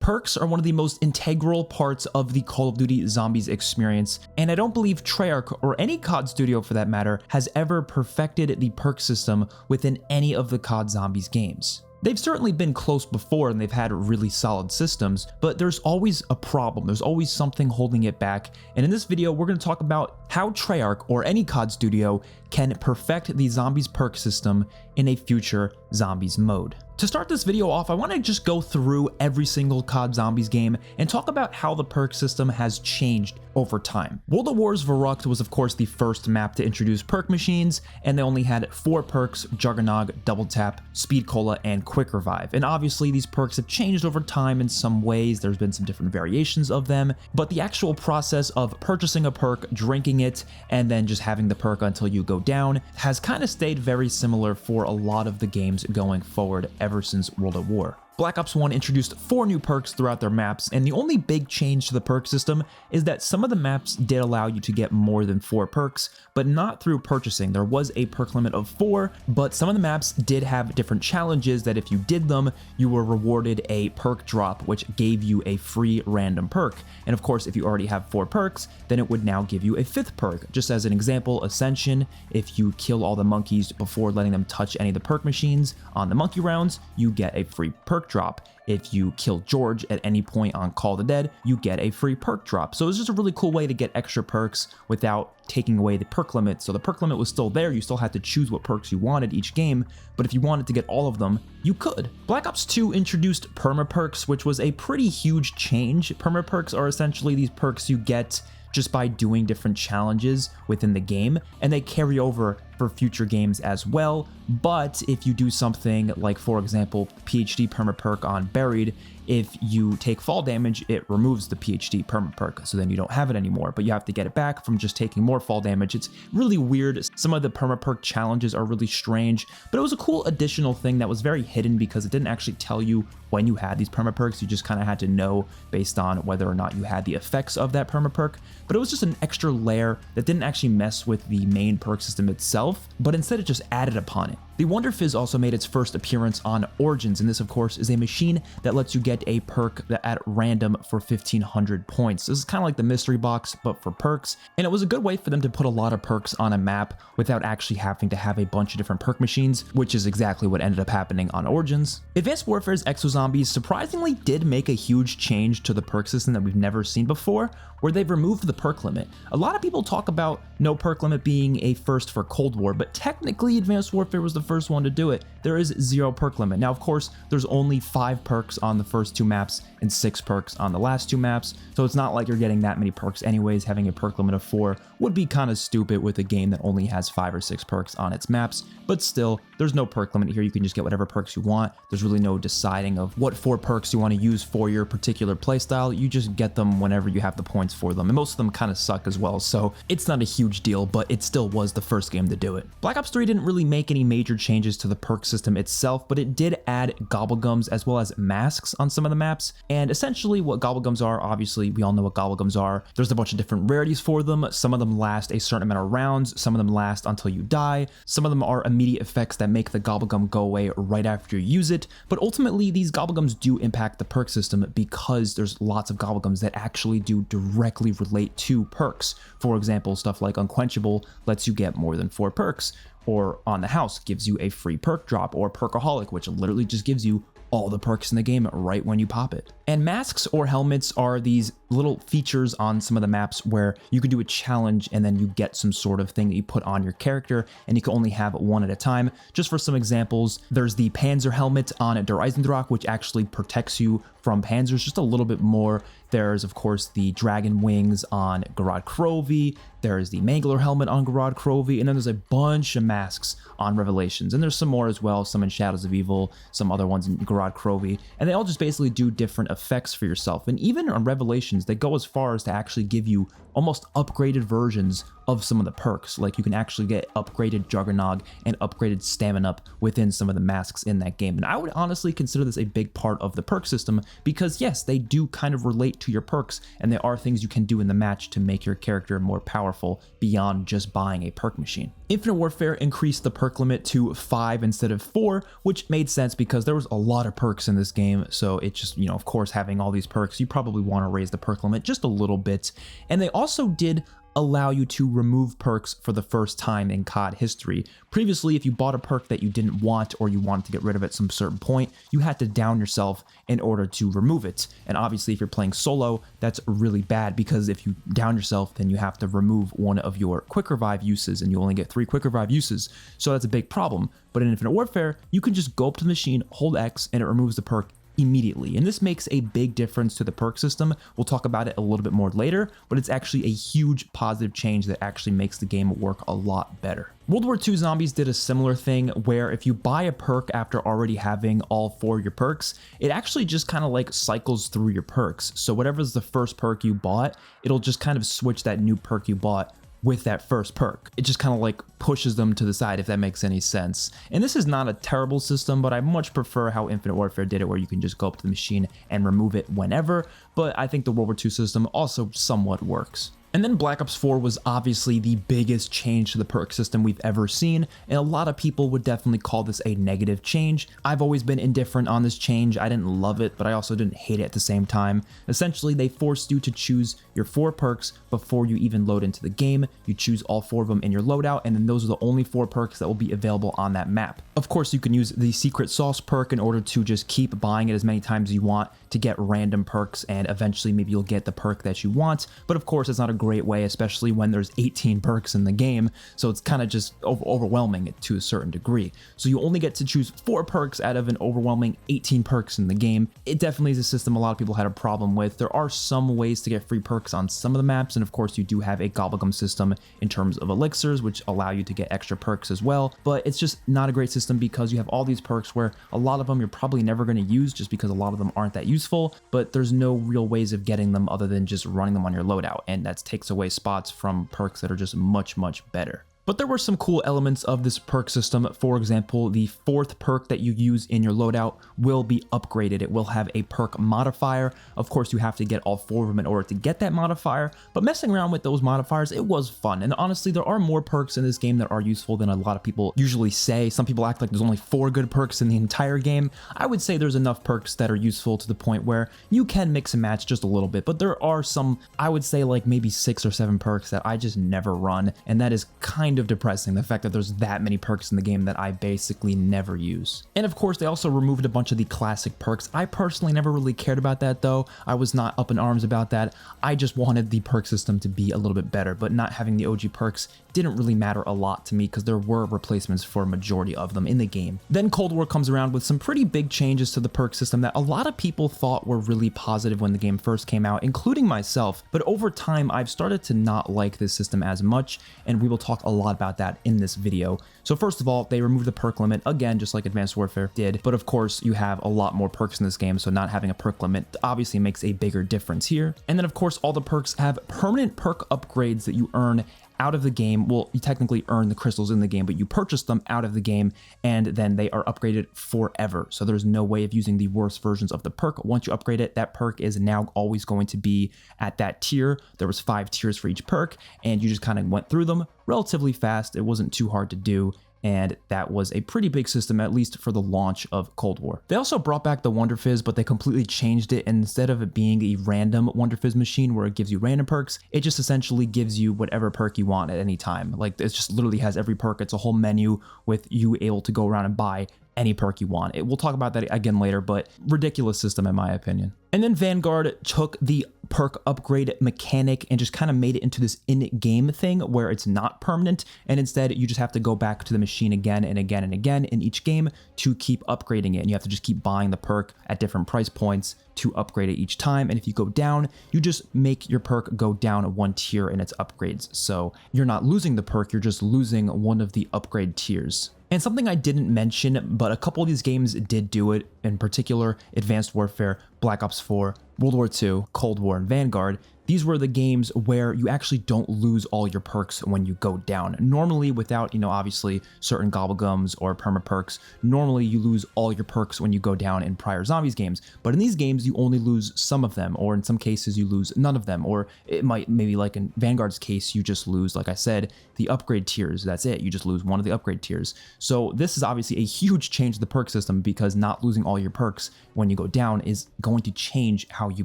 Perks are one of the most integral parts of the Call of Duty Zombies experience, and I don't believe Treyarch, or any COD studio for that matter, has ever perfected the perk system within any of the COD Zombies games. They've certainly been close before and they've had really solid systems, but there's always a problem. There's always something holding it back. And in this video, we're going to talk about how Treyarch, or any COD studio, can perfect the Zombies perk system in a future Zombies mode. To start this video off, I want to just go through every single COD Zombies game and talk about how the perk system has changed over time. World at War's Verrückt was of course the first map to introduce perk machines, and they only had 4 perks: Juggernog, Double Tap, Speed Cola, and Quick Revive. And obviously these perks have changed over time in some ways. There's been some different variations of them, but the actual process of purchasing a perk, drinking it, and then just having the perk until you go down has kind of stayed very similar for a lot of the games going forward ever since World at War. Black Ops 1 introduced 4 new perks throughout their maps, and the only big change to the perk system is that some of the maps did allow you to get more than 4 perks, but not through purchasing. There was a perk limit of 4, but some of the maps did have different challenges that if you did them, you were rewarded a perk drop, which gave you a free random perk. And of course, if you already have 4 perks, then it would now give you a 5th perk. Just as an example, Ascension, if you kill all the monkeys before letting them touch any of the perk machines on the monkey rounds, you get a free perk drop. If you kill George at any point on Call of the Dead, you get a free perk drop. So it's just a really cool way to get extra perks without taking away the perk limit. So the perk limit was still there. You still had to choose what perks you wanted each game, but if you wanted to get all of them, you could. Black Ops 2 introduced perma perks, which was a pretty huge change. Perma perks are essentially these perks you get just by doing different challenges within the game, and they carry over for future games as well. But if you do something like, for example, PhD perma perk on Buried, if you take fall damage, it removes the PhD perma perk, so then you don't have it anymore, but you have to get it back from just taking more fall damage. It's really weird. Some of the perma perk challenges are really strange, but it was a cool additional thing that was very hidden because it didn't actually tell you when you had these perma perks. You just kind of had to know based on whether or not you had the effects of that perma perk. But it was just an extra layer that didn't actually mess with the main perk system itself, but instead it just added upon it. The Wonder Fizz also made its first appearance on Origins, and this of course is a machine that lets you get a perk at random for 1500 points. This is kind of like the mystery box, but for perks, and it was a good way for them to put a lot of perks on a map without actually having to have a bunch of different perk machines, which is exactly what ended up happening on Origins. Advanced Warfare's Exo Zombies surprisingly did make a huge change to the perk system that we've never seen before, where they've removed the perk limit. A lot of people talk about no perk limit being a first for Cold War, but technically Advanced Warfare was the first one to do it. There is 0 perk limit. Now, of course, there's only 5 perks on the first 2 maps and 6 perks on the last 2 maps, so it's not like you're getting that many perks anyways. Having a perk limit of 4 would be kind of stupid with a game that only has 5 or 6 perks on its maps, but still, there's no perk limit here. You can just get whatever perks you want. There's really no deciding of what 4 perks you want to use for your particular playstyle. You just get them whenever you have the points for them, and most of them kind of suck as well, so it's not a huge deal, but it still was the first game to do it. Black Ops 3 didn't really make any major changes to the perk system itself, but it did add gobblegums as well as masks on some of the maps. And essentially what gobblegums are, obviously we all know what gobblegums are. There's a bunch of different rarities for them. Some of them last a certain amount of rounds, some of them last until you die, some of them are immediate effects that make the gobblegum go away right after you use it, but ultimately these gobblegums do impact the perk system because there's lots of gobblegums that actually do directly relate to perks. For example, stuff like Unquenchable lets you get more than 4 perks, or On the House gives you a free perk drop, or Perkaholic, which literally just gives you all the perks in the game right when you pop it. And masks or helmets are these little features on some of the maps where you could do a challenge and then you get some sort of thing that you put on your character, and you can only have one at a time. Just for some examples, there's the Panzer helmet on Der Eisendrache, which actually protects you from panzers just a little bit more. There's of course the dragon wings on Garad Krovi, there's the Mangler helmet on Garad Krovi, and then there's a bunch of masks on Revelations, and there's some more as well, some in Shadows of Evil, some other ones in Garad Krovi, and they all just basically do different effects for yourself. And even on Revelations, they go as far as to actually give you almost upgraded versions of some of the perks. Like you can actually get upgraded Juggernog and upgraded Stamina within some of the masks in that game. And I would honestly consider this a big part of the perk system because yes, they do kind of relate to your perks, and there are things you can do in the match to make your character more powerful beyond just buying a perk machine. Infinite Warfare increased the perk limit to 5 instead of 4, which made sense because there was a lot of perks in this game, so it just, of course, having all these perks, you probably want to raise the perk limit just a little bit. And they also did allow you to remove perks for the first time in COD history. Previously, if you bought a perk that you didn't want or you wanted to get rid of at some certain point, you had to down yourself in order to remove it. And obviously, if you're playing solo, that's really bad because if you down yourself, then you have to remove one of your quick revive uses and you only get 3 quick revive uses. So that's a big problem. But in Infinite Warfare, you can just go up to the machine, hold X, and it removes the perk immediately. And this makes a big difference to the perk system. We'll talk about it a little bit more later, but it's actually a huge positive change that actually makes the game work a lot better. World War II Zombies did a similar thing where if you buy a perk after already having all 4 of your perks, it actually just kind of like cycles through your perks. So whatever's the first perk you bought, it'll just kind of switch that new perk you bought with that first perk. It just kind of like pushes them to the side, if that makes any sense. And this is not a terrible system, but I much prefer how Infinite Warfare did it, where you can just go up to the machine and remove it whenever. But I think the World War II system also somewhat works. And then Black Ops 4 was obviously the biggest change to the perk system we've ever seen, and a lot of people would definitely call this a negative change. I've always been indifferent on this change. I didn't love it, but I also didn't hate it at the same time. Essentially, they forced you to choose your 4 perks before you even load into the game. You choose all 4 of them in your loadout, and then those are the only 4 perks that will be available on that map. Of course, you can use the Secret Sauce perk in order to just keep buying it as many times as you want to get random perks, and eventually maybe you'll get the perk that you want. But of course, it's not a great way, especially when there's 18 perks in the game, so it's kind of just overwhelming it to a certain degree. So you only get to choose 4 perks out of an overwhelming 18 perks in the game. It definitely is a system a lot of people had a problem with. There are some ways to get free perks on some of the maps, and of course you do have a gobblegum system in terms of elixirs, which allow you to get extra perks as well, but it's just not a great system because you have all these perks where a lot of them you're probably never going to use just because a lot of them aren't that useful, but there's no real ways of getting them other than just running them on your loadout, and that takes away spots from perks that are just much better. But there were some cool elements of this perk system. For example, the 4th perk that you use in your loadout will be upgraded. It will have a perk modifier. Of course, you have to get all 4 of them in order to get that modifier, but messing around with those modifiers, it was fun. And honestly, there are more perks in this game that are useful than a lot of people usually say. Some people act like there's only 4 good perks in the entire game. I would say there's enough perks that are useful to the point where you can mix and match just a little bit, but there are some, I would say like maybe 6 or 7 perks that I just never run, and that is kind of depressing, the fact that there's that many perks in the game that I basically never use. And of course, they also removed a bunch of the classic perks. I personally never really cared about that though. I was not up in arms about that. I just wanted the perk system to be a little bit better, but not having the OG perks didn't really matter a lot to me because there were replacements for a majority of them in the game. Then Cold War comes around with some pretty big changes to the perk system that a lot of people thought were really positive when the game first came out, including myself, but over time I've started to not like this system as much, and we will talk a lot about that in this video. So first of all, they removed the perk limit, again, just like Advanced Warfare did, but of course you have a lot more perks in this game, so not having a perk limit obviously makes a bigger difference here. And then of course all the perks have permanent perk upgrades that you earn out of the game. Well, you technically earn the crystals in the game, but you purchase them out of the game, and then they are upgraded forever. So there's no way of using the worst versions of the perk. Once you upgrade it, that perk is now always going to be at that tier. There was 5 tiers for each perk, and you just kind of went through them relatively fast. It wasn't too hard to do, and that was a pretty big system, at least for the launch of Cold War. They also brought back the Wonder Fizz, but they completely changed it. And instead of it being a random Wonder Fizz machine where it gives you random perks, it just essentially gives you whatever perk you want at any time. Like, it just literally has every perk. It's a whole menu with you able to go around and buy any perk you want. We'll talk about that again later, but ridiculous system in my opinion. And then Vanguard took the perk upgrade mechanic and just kind of made it into this in-game thing where it's not permanent, and instead you just have to go back to the machine again and again and again in each game to keep upgrading it, and you have to just keep buying the perk at different price points to upgrade it each time. And if you go down, you just make your perk go down 1 tier in its upgrades, so you're not losing the perk, you're just losing one of the upgrade tiers. And something I didn't mention, but a couple of these games did do it, in particular Advanced Warfare, Black Ops 4, World War II, Cold War, and Vanguard, these were the games where you actually don't lose all your perks when you go down. Normally, without, obviously certain gobblegums or perma perks, normally you lose all your perks when you go down in prior Zombies games. But in these games, you only lose some of them, or in some cases you lose none of them, or it might, maybe like in Vanguard's case, you just lose, like I said, the upgrade tiers. That's it. You just lose one of the upgrade tiers. So this is obviously a huge change to the perk system, because not losing all your perks when you go down is going to change how you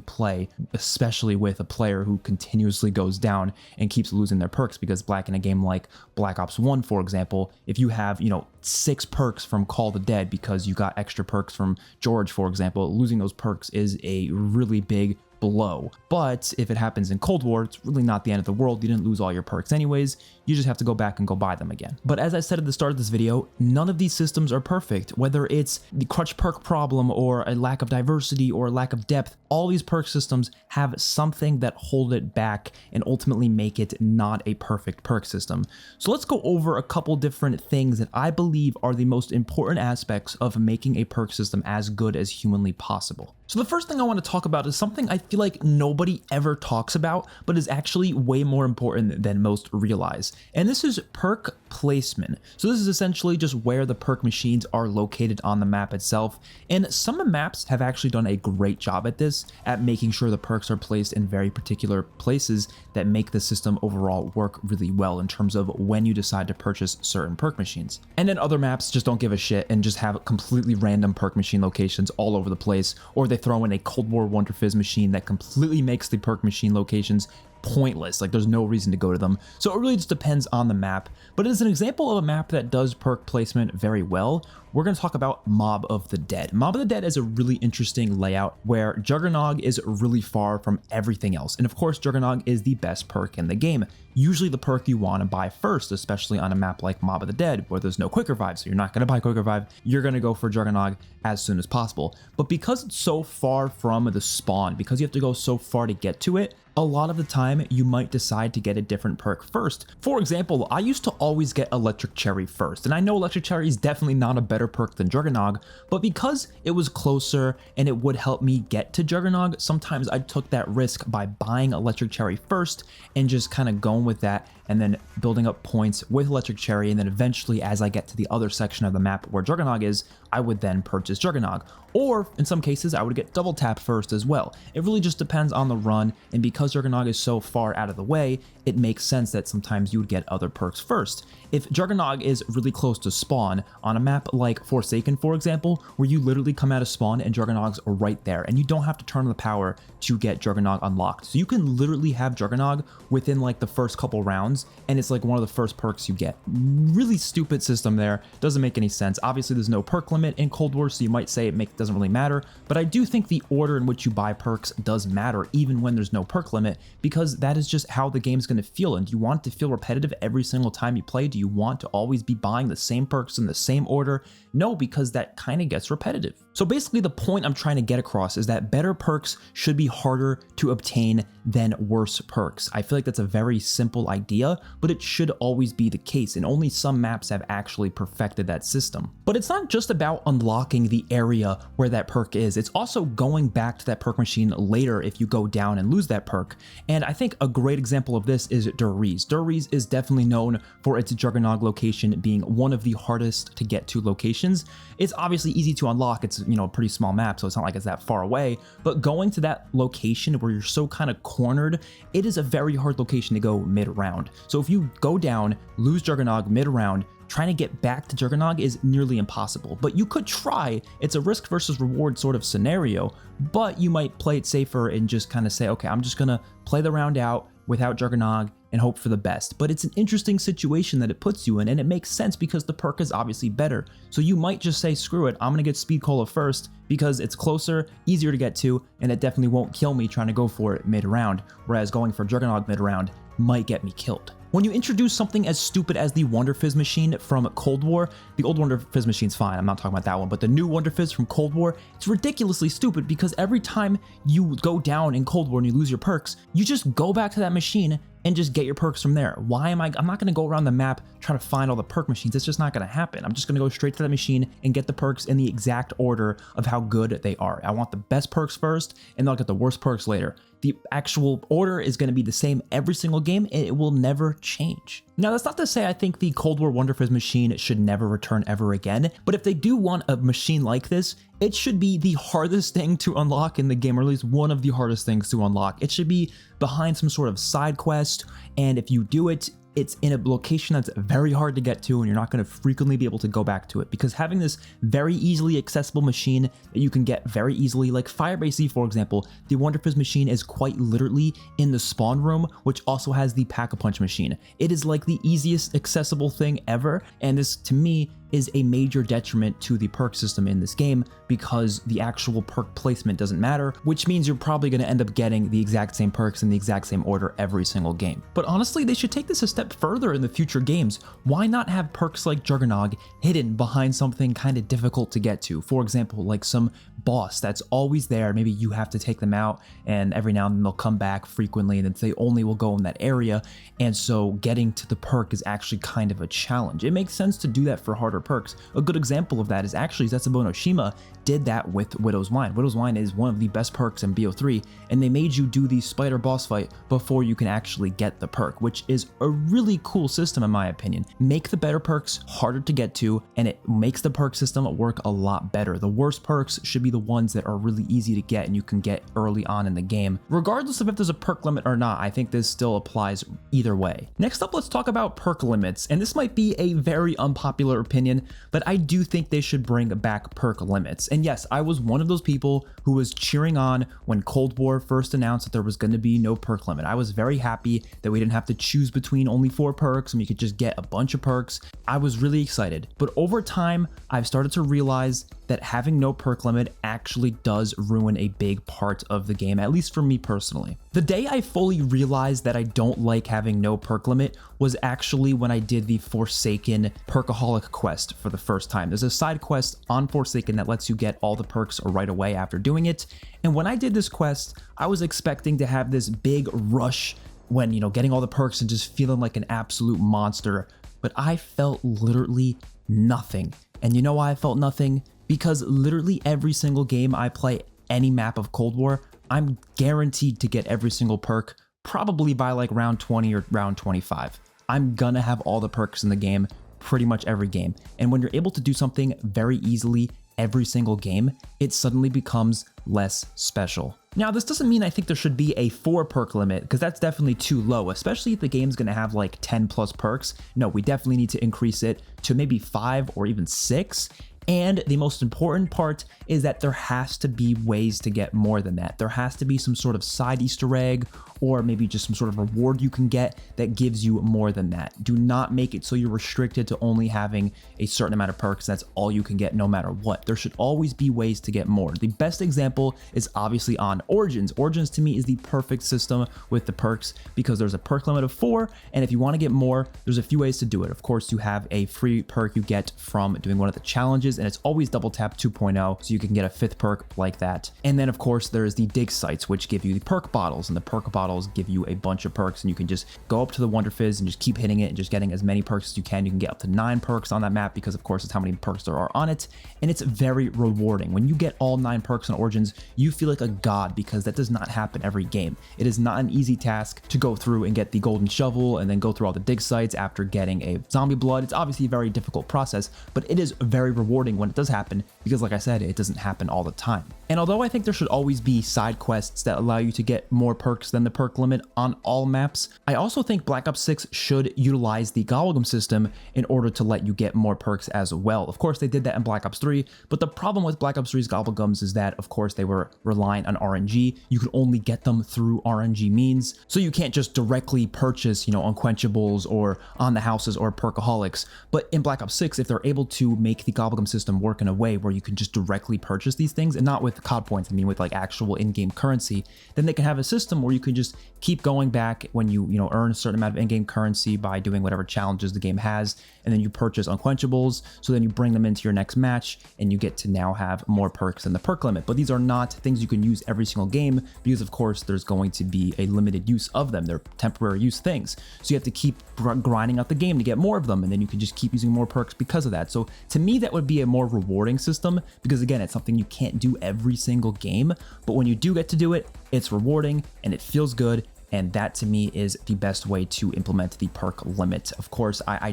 play, especially with a player who continuously goes down and keeps losing their perks. Because in a game like Black Ops 1, for example, if you have, 6 perks from Call of the Dead because you got extra perks from George, for example, losing those perks is a really big blow. But if it happens in Cold War, it's really not the end of the world. You didn't lose all your perks anyways. You just have to go back and go buy them again. But as I said at the start of this video, none of these systems are perfect. Whether it's the crutch perk problem or a lack of diversity or a lack of depth, all these perk systems have something that hold it back and ultimately make it not a perfect perk system. So let's go over a couple different things that I believe are the most important aspects of making a perk system as good as humanly possible. So the first thing I want to talk about is something I feel like nobody ever talks about, but is actually way more important than most realize. And this is perk placement. So this is essentially just where the perk machines are located on the map itself. And some maps have actually done a great job at this, at making sure the perks are placed in very particular places that make the system overall work really well in terms of when you decide to purchase certain perk machines. And then other maps just don't give a shit and just have completely random perk machine locations all over the place, or they throw in a Cold War Wonder Fizz machine that completely makes the perk machine locations pointless. Like, there's no reason to go to them. So it really just depends on the map. But as an example of a map that does perk placement very well, we're going to talk about Mob of the Dead. Mob of the Dead is a really interesting layout where Juggernog is really far from everything else. And of course, Juggernog is the best perk in the game. Usually the perk you want to buy first, especially on a map like Mob of the Dead, where there's no Quick Revive. So you're not going to buy Quick Revive. You're going to go for Juggernog as soon as possible. But because it's so far from the spawn, because you have to go so far to get to it, a lot of the time you might decide to get a different perk first. For example, I used to always get Electric Cherry first, and I know Electric Cherry is definitely not a better perk than Juggernog, but because it was closer and it would help me get to Juggernog, sometimes I took that risk by buying Electric Cherry first and just kind of going with that, and then building up points with Electric Cherry, and then eventually as I get to the other section of the map where Juggernog is, I would then purchase Juggernog. Or in some cases, I would get double tap first as well. It really just depends on the run, and because Juggernog is so far out of the way, it makes sense that sometimes you would get other perks first. If Juggernog is really close to spawn, on a map like Forsaken, for example, where you literally come out of spawn and Juggernog's are right there, and you don't have to turn on the power to get Juggernog unlocked. So you can literally have Juggernog within like the first couple rounds, and it's like one of the first perks you get. Really stupid system there, doesn't make any sense. Obviously there's no perk limit in Cold War, so you might say it doesn't really matter, but I do think the order in which you buy perks does matter, even when there's no perk limit, because that is just how the game's going to feel. And do you want it to feel repetitive every single time you play? Do you want to always be buying the same perks in the same order? No, because that kind of gets repetitive. So basically the point I'm trying to get across is that better perks should be harder to obtain than worse perks. I feel like that's a very simple idea, but it should always be the case, and only some maps have actually perfected that system. But it's not just about unlocking the area where that perk is, it's also going back to that perk machine later if you go down and lose that perk. And I think a great example of this is Durreez. Durreez is definitely known for its Juggernog location being one of the hardest to get to locations. It's obviously easy to unlock, it's a pretty small map, so it's not like it's that far away, but going to that location where you're so kind of cornered, it is a very hard location to go mid-round. So if you go down, lose Juggernog mid-round, trying to get back to Juggernog is nearly impossible. But you could try. It's a risk versus reward sort of scenario, but you might play it safer and just kind of say, okay, I'm just gonna play the round out without Juggernog and hope for the best. But it's an interesting situation that it puts you in, and it makes sense because the perk is obviously better. So you might just say, screw it, I'm gonna get Speed Cola first because it's closer, easier to get to, and it definitely won't kill me trying to go for it mid-round, whereas going for Juggernog mid-round might get me killed. When you introduce something as stupid as the Wonder Fizz machine from Cold War, the old Wonder Fizz machine's fine, I'm not talking about that one, but the new Wonder Fizz from Cold War, it's ridiculously stupid because every time you go down in Cold War and you lose your perks, you just go back to that machine and just get your perks from there. I'm not going to go around the map trying to find all the perk machines. It's just not going to happen. I'm just going to go straight to that machine and get the perks in the exact order of how good they are. I want the best perks first, and then I'll get the worst perks later. The actual order is going to be the same every single game, and it will never change. Now, that's not to say I think the Cold War Wonder Fizz machine should never return ever again, but if they do want a machine like this, it should be the hardest thing to unlock in the game, or at least one of the hardest things to unlock. It should be behind some sort of side quest, and if you do it, it's in a location that's very hard to get to, and you're not going to frequently be able to go back to it, because having this very easily accessible machine that you can get very easily, like Firebase Z, for example, the Wonder Fizz machine is quite literally in the spawn room, which also has the Pack-a-Punch machine. It is like the easiest accessible thing ever, and this, to me, is a major detriment to the perk system in this game, because the actual perk placement doesn't matter, which means you're probably going to end up getting the exact same perks in the exact same order every single game. But honestly, they should take this a step further in the future games. Why not have perks like Juggernog hidden behind something kind of difficult to get to? For example, like some boss that's always there. Maybe you have to take them out, and every now and then they'll come back frequently, and then they only will go in that area, and so getting to the perk is actually kind of a challenge. It makes sense to do that for harder perks. A good example of that is actually Zetsubo no Shima did that with Widow's Wine. Widow's Wine is one of the best perks in BO3, and they made you do the spider boss fight before you can actually get the perk, which is a really cool system in my opinion. Make the better perks harder to get to, and it makes the perk system work a lot better. The worst perks should be the ones that are really easy to get and you can get early on in the game. Regardless of if there's a perk limit or not, I think this still applies either way. Next up, let's talk about perk limits, and this might be a very unpopular opinion, but I do think they should bring back perk limits. And yes, I was one of those people who was cheering on when Cold War first announced that there was going to be no perk limit. I was very happy that we didn't have to choose between only 4 perks and we could just get a bunch of perks. I was really excited, but over time, I've started to realize that having no perk limit actually does ruin a big part of the game, at least for me personally. The day I fully realized that I don't like having no perk limit was actually when I did the Forsaken Perkaholic quest for the first time. There's a side quest on Forsaken that lets you get all the perks right away after doing it, and when I did this quest, I was expecting to have this big rush when, you know, getting all the perks and just feeling like an absolute monster, but I felt literally nothing. And you know why I felt nothing? Because literally every single game I play any map of Cold War, I'm guaranteed to get every single perk, probably by like round 20 or round 25. I'm gonna have all the perks in the game pretty much every game. And when you're able to do something very easily every single game, it suddenly becomes less special. Now, this doesn't mean I think there should be a 4 perk limit, because that's definitely too low, especially if the game's gonna have like 10 plus perks. No, we definitely need to increase it to maybe 5 or even 6. And the most important part is that there has to be ways to get more than that. There has to be some sort of side Easter egg, or maybe just some sort of reward you can get that gives you more than that. Do not make it so you're restricted to only having a certain amount of perks. That's all you can get no matter what. There should always be ways to get more. The best example is obviously on Origins. Origins to me is the perfect system with the perks, because there's a perk limit of 4, and if you want to get more, there's a few ways to do it. Of course, you have a free perk you get from doing one of the challenges, and it's always double tap 2.0, so you can get a 5th perk like that. And then of course there's the dig sites, which give you the perk bottles, and the perk bottles give you a bunch of perks, and you can just go up to the Wonder Fizz and just keep hitting it and just getting as many perks as you can. You can get up to 9 perks on that map, because of course it's how many perks there are on it, and it's very rewarding. When you get all 9 perks on Origins, you feel like a god, because that does not happen every game. It is not an easy task to go through and get the golden shovel and then go through all the dig sites after getting a zombie blood. It's obviously a very difficult process, but it is very rewarding when it does happen, because like I said, it doesn't happen all the time. And although I think there should always be side quests that allow you to get more perks than the perk limit on all maps, I also think Black Ops 6 should utilize the Gobblegum system in order to let you get more perks as well. Of course, they did that in Black Ops 3, but the problem with Black Ops 3's Gobblegums is that, of course, they were reliant on RNG. You could only get them through RNG means, so you can't just directly purchase, you know, Unquenchables or On the Houses or Perkaholics. But in Black Ops 6, if they're able to make the Gobblegum system work in a way where you can just directly purchase these things, and not with COD points, I mean with like actual in-game currency, then they can have a system where you can just keep going back when you earn a certain amount of in-game currency by doing whatever challenges the game has, and then you purchase unquenchables, so then you bring them into your next match and you get to now have more perks than the perk limit. But these are not things you can use every single game, because of course there's going to be a limited use of them. They're temporary use things, so you have to keep grinding out the game to get more of them, and then you can just keep using more perks because of that. So to me, that would be a more rewarding system, because again, it's something you can't do every single game, but when you do get to do it, it's rewarding and it feels good. And that to me is the best way to implement the perk limit. Of course, I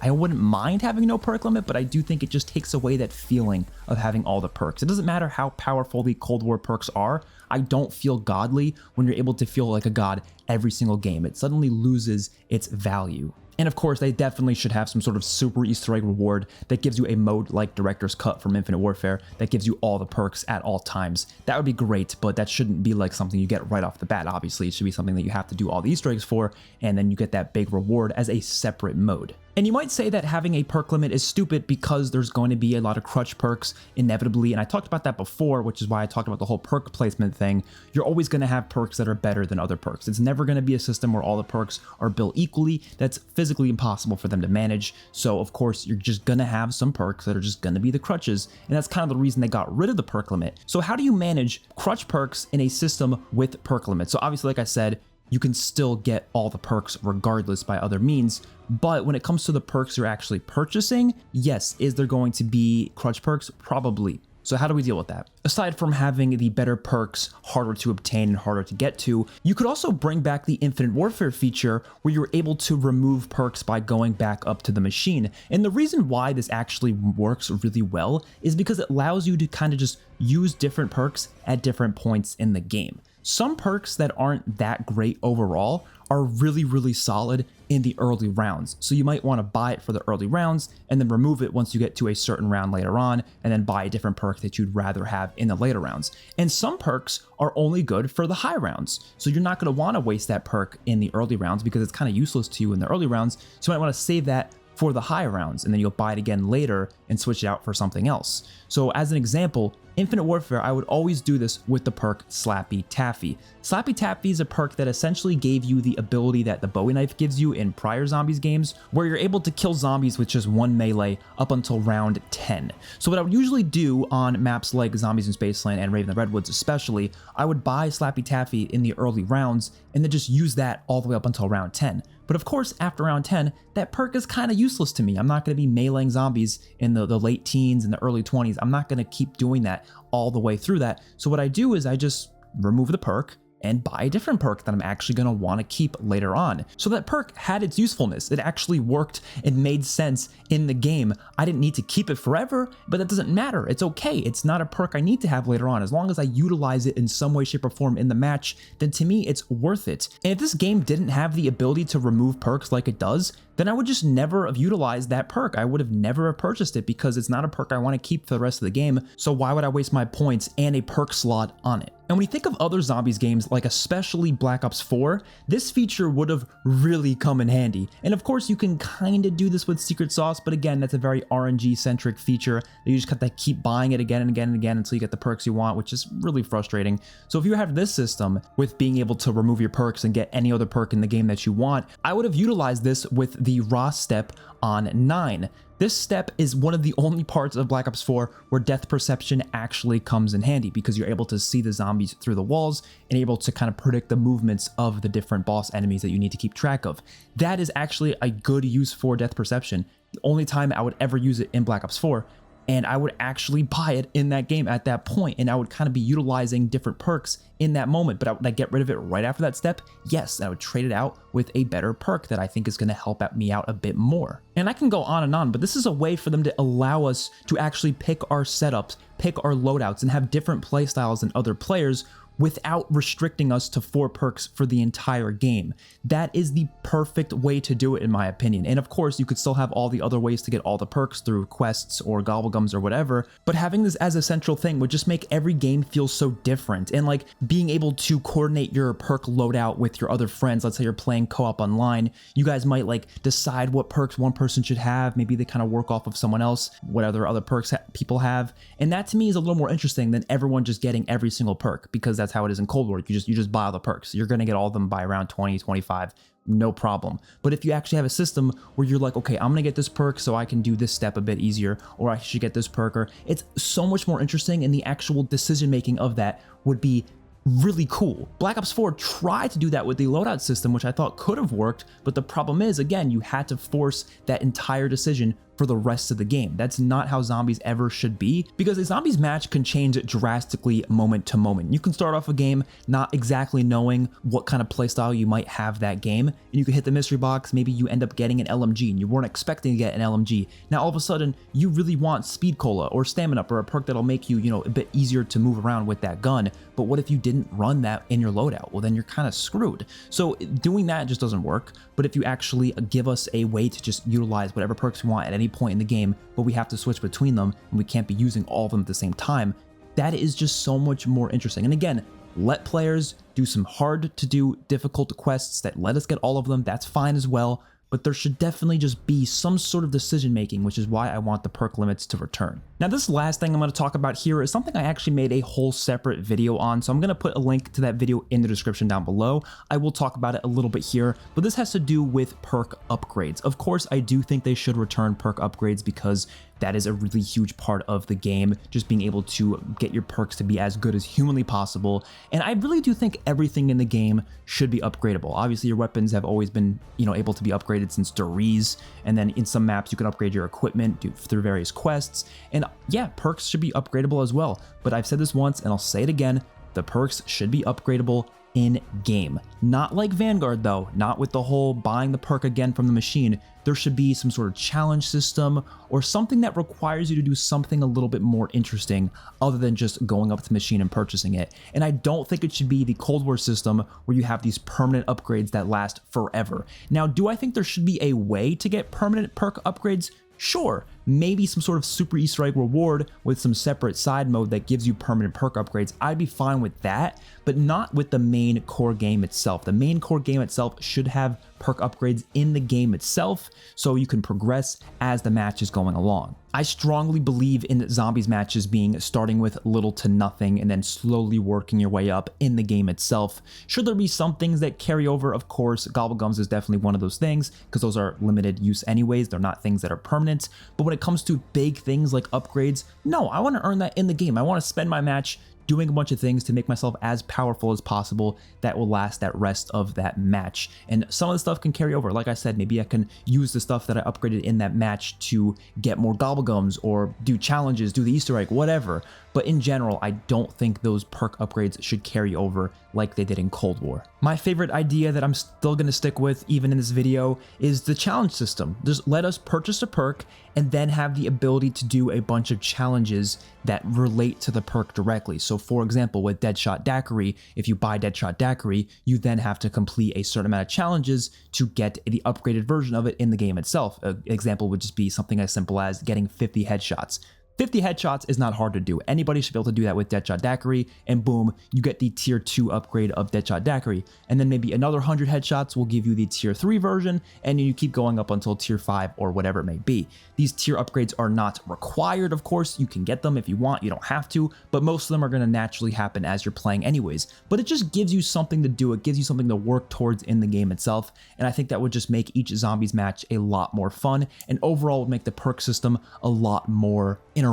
wouldn't mind having no perk limit, but I do think it just takes away that feeling of having all the perks. It doesn't matter how powerful the Cold War perks are. I don't feel godly when you're able to feel like a god every single game. It suddenly loses its value. And of course, they definitely should have some sort of super Easter egg reward that gives you a mode like Director's Cut from Infinite Warfare that gives you all the perks at all times. That would be great, but that shouldn't be like something you get right off the bat. Obviously, it should be something that you have to do all the Easter eggs for, and then you get that big reward as a separate mode. And you might say that having a perk limit is stupid because there's going to be a lot of crutch perks inevitably, and I talked about that before, which is why I talked about the whole perk placement thing. You're always going to have perks that are better than other perks. It's never going to be a system where all the perks are built equally. That's physically impossible for them to manage. So of course, you're just going to have some perks that are just going to be the crutches, and that's kind of the reason they got rid of the perk limit. So how do you manage crutch perks in a system with perk limits? So obviously, like I said, you can still get all the perks regardless by other means. But when it comes to the perks you're actually purchasing, yes, is there going to be crutch perks? Probably. So how do we deal with that? Aside from having the better perks harder to obtain and harder to get to, you could also bring back the Infinite Warfare feature where you're able to remove perks by going back up to the machine. And the reason why this actually works really well is because it allows you to kind of just use different perks at different points in the game. Some perks that aren't that great overall are really, really solid in the early rounds. So you might want to buy it for the early rounds and then remove it once you get to a certain round later on, and then buy a different perk that you'd rather have in the later rounds. And some perks are only good for the high rounds. So you're not going to want to waste that perk in the early rounds because it's kind of useless to you in the early rounds. So you might want to save that for the high rounds, and then you'll buy it again later and switch it out for something else. So as an example, Infinite Warfare, I would always do this with the perk Slappy Taffy. Slappy Taffy is a perk that essentially gave you the ability that the Bowie knife gives you in prior Zombies games, where you're able to kill zombies with just one melee up until round 10. So what I would usually do on maps like Zombies in Spaceland and Raven the Redwoods especially, I would buy Slappy Taffy in the early rounds and then just use that all the way up until round 10. But of course, after round 10, that perk is kind of useless to me. I'm not going to be meleeing zombies in the late teens and the early 20s. I'm not going to keep doing that all the way through that. So what I do is I just remove the perk and buy a different perk that I'm actually going to want to keep later on. So that perk had its usefulness. It actually worked and made sense in the game. I didn't need to keep it forever, but that doesn't matter. It's okay. It's not a perk I need to have later on. As long as I utilize it in some way, shape, or form in the match, then to me, it's worth it. And if this game didn't have the ability to remove perks like it does, then I would just never have utilized that perk. I would have never purchased it because it's not a perk I want to keep for the rest of the game. So why would I waste my points and a perk slot on it? And when you think of other Zombies games, like especially Black Ops 4, this feature would have really come in handy. And of course, you can kind of do this with Secret Sauce, but again, that's a very RNG-centric feature. You just have to keep buying it again and again and again until you get the perks you want, which is really frustrating. So if you have this system with being able to remove your perks and get any other perk in the game that you want, I would have utilized this with the Ross step on 9. This step is one of the only parts of Black Ops 4 where depth perception actually comes in handy, because you're able to see the zombies through the walls and able to kind of predict the movements of the different boss enemies that you need to keep track of. That is actually a good use for depth perception. The only time I would ever use it in Black Ops 4, and I would actually buy it in that game at that point, and I would kind of be utilizing different perks in that moment. But would I get rid of it right after that step? Yes, I would trade it out with a better perk that I think is going to help me out a bit more. And I can go on and on, but this is a way for them to allow us to actually pick our setups, pick our loadouts, and have different playstyles than other players without restricting us to 4 perks for the entire game. That is the perfect way to do it in my opinion. And of course, you could still have all the other ways to get all the perks through quests or gobblegums or whatever, but having this as a central thing would just make every game feel so different. And like being able to coordinate your perk loadout with your other friends, let's say you're playing co-op online, you guys might like decide what perks one person should have. Maybe they kind of work off of someone else, what other perks people have. And that to me is a little more interesting than everyone just getting every single perk, because that's how it is in Cold War. You just buy all the perks. You're going to get all of them by around 20, 25, no problem. But if you actually have a system where you're like, okay, I'm going to get this perk so I can do this step a bit easier, or I should get this perk, or it's so much more interesting, and the actual decision making of that would be really cool. Black Ops 4 tried to do that with the loadout system, which I thought could have worked, but the problem is, again, you had to force that entire decision for the rest of the game. That's not how Zombies ever should be, because a Zombies match can change drastically moment to moment. You can start off a game not exactly knowing what kind of playstyle you might have that game, and you can hit the mystery box, maybe you end up getting an LMG, and you weren't expecting to get an LMG. Now all of a sudden, you really want Speed Cola or Stamina Up or a perk that'll make you, a bit easier to move around with that gun, but what if you didn't run that in your loadout? Well, then you're kind of screwed. So doing that just doesn't work, but if you actually give us a way to just utilize whatever perks we want at any point in the game, but we have to switch between them and we can't be using all of them at the same time, that is just so much more interesting. And again, let players do some hard to do difficult quests that let us get all of them. That's fine as well, but there should definitely just be some sort of decision making, which is why I want the perk limits to return. Now, this last thing I'm going to talk about here is something I actually made a whole separate video on, so I'm going to put a link to that video in the description down below. I will talk about it a little bit here, but this has to do with perk upgrades. Of course, I do think they should return perk upgrades because that is a really huge part of the game, just being able to get your perks to be as good as humanly possible. And I really do think everything in the game should be upgradable. Obviously, your weapons have always been, able to be upgraded since Doriz, and then in some maps you can upgrade your equipment through various quests. And yeah, perks should be upgradable as well. But I've said this once and I'll say it again, the perks should be upgradable in game. Not like Vanguard though, not with the whole buying the perk again from the machine. There should be some sort of challenge system or something that requires you to do something a little bit more interesting other than just going up to the machine and purchasing it. And I don't think it should be the Cold War system where you have these permanent upgrades that last forever. Now, do I think there should be a way to get permanent perk upgrades? Sure, maybe some sort of super Easter egg reward with some separate side mode that gives you permanent perk upgrades. I'd be fine with that, but not with the main core game itself. The main core game itself should have perk upgrades in the game itself so you can progress as the match is going along. I strongly believe in Zombies matches being starting with little to nothing and then slowly working your way up in the game itself. Should there be some things that carry over? Of course, Gobblegums is definitely one of those things because those are limited use anyways. They're not things that are permanent. But when it comes to big things like upgrades, no, I want to earn that in the game. I want to spend my match doing a bunch of things to make myself as powerful as possible that will last that rest of that match. And some of the stuff can carry over. Like I said, maybe I can use the stuff that I upgraded in that match to get more Gobblegums or do challenges, do the Easter egg, whatever. But in general, I don't think those perk upgrades should carry over like they did in Cold War. My favorite idea that I'm still going to stick with even in this video is the challenge system. Just let us purchase a perk and then have the ability to do a bunch of challenges that relate to the perk directly. So for example, with Deadshot Daiquiri, if you buy Deadshot Daiquiri, you then have to complete a certain amount of challenges to get the upgraded version of it in the game itself. An example would just be something as simple as getting 50 headshots. 50 headshots is not hard to do. Anybody should be able to do that with Deadshot Daiquiri, and boom, you get the tier 2 upgrade of Deadshot Daiquiri. And then maybe another 100 headshots will give you the tier 3 version, and you keep going up until tier 5 or whatever it may be. These tier upgrades are not required, of course. You can get them if you want, you don't have to, but most of them are going to naturally happen as you're playing anyways. But it just gives you something to do. It gives you something to work towards in the game itself, and I think that would just make each Zombies match a lot more fun, and overall would make the perk system a lot more interactive.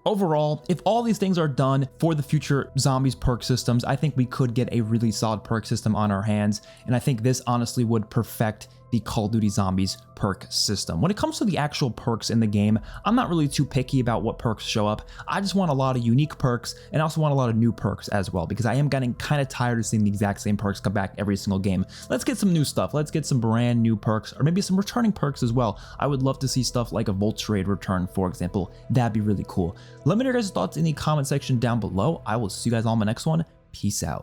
Overall, if all these things are done for the future Zombies perk systems, I think we could get a really solid perk system on our hands, and I think this honestly would perfect the Call of Duty Zombies perk system. When it comes to the actual perks in the game, I'm not really too picky about what perks show up. I just want a lot of unique perks and also want a lot of new perks as well, because I am getting kind of tired of seeing the exact same perks come back every single game. Let's get some new stuff. Let's get some brand new perks, or maybe some returning perks as well. I would love to see stuff like a Vulture Raid return, for example. That'd be really cool. Let me know your guys' thoughts in the comment section down below. I will see you guys all in my next one. Peace out.